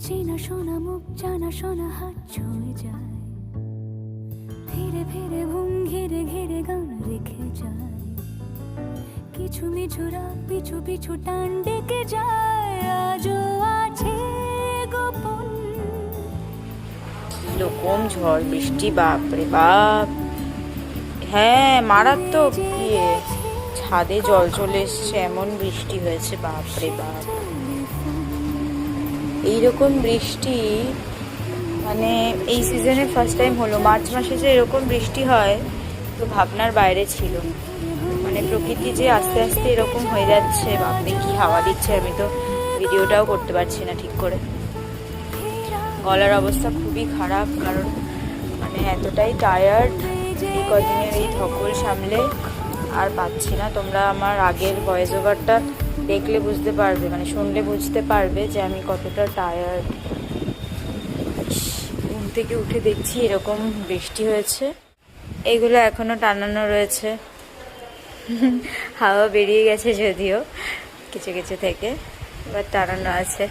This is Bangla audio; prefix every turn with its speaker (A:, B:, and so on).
A: চেনা শোনা মুখ জানা শোনা হাত ছুঁয়ে যায়, ধীরে ধীরে ঘুম ঘিরে ঘিরে গান রেখে যায়, কিছু মিছুরা পিছু পিছু টান ডেকে যায়, আজও আছে গোপন।
B: এরকম ঝড় বৃষ্টি, বাপরে বাপ, হ্যাঁ মারাত্মক। গিয়ে ছাদে জল চলে এসছে, এমন বৃষ্টি হয়েছে, বাপরে বাপ। এইরকম বৃষ্টি মানে এই সিজনে ফার্স্ট টাইম হলো। মার্চ মাসে যে এরকম বৃষ্টি হয় তো ভাবনার বাইরে ছিল। মানে প্রকৃতি যে আস্তে আস্তে এরকম হয়ে যাচ্ছে, বাপরে কি হাওয়া দিচ্ছে, আমি তো ভিডিওটাও করতে পারছি না ঠিক করে। গলার অবস্থা খুবই খারাপ, কারণ মানে এতটাই টায়ার্ড, এই কদিনের এই ধকল সামলে আর পাচ্ছি না। তোমরা আমার আগের ভয়েস ওভারটা দেখলে বুঝতে পারবে, মানে শুনলে বুঝতে পারবে যে আমি কতটা টায়ার্ড। ঘুম থেকে উঠে দেখছি এরকম বৃষ্টি হয়েছে। এইগুলো এখনো টানানো রয়েছে, হাওয়া বেরিয়ে গেছে যদিও কিছু কিছু থেকে, এবার টানানো আছে।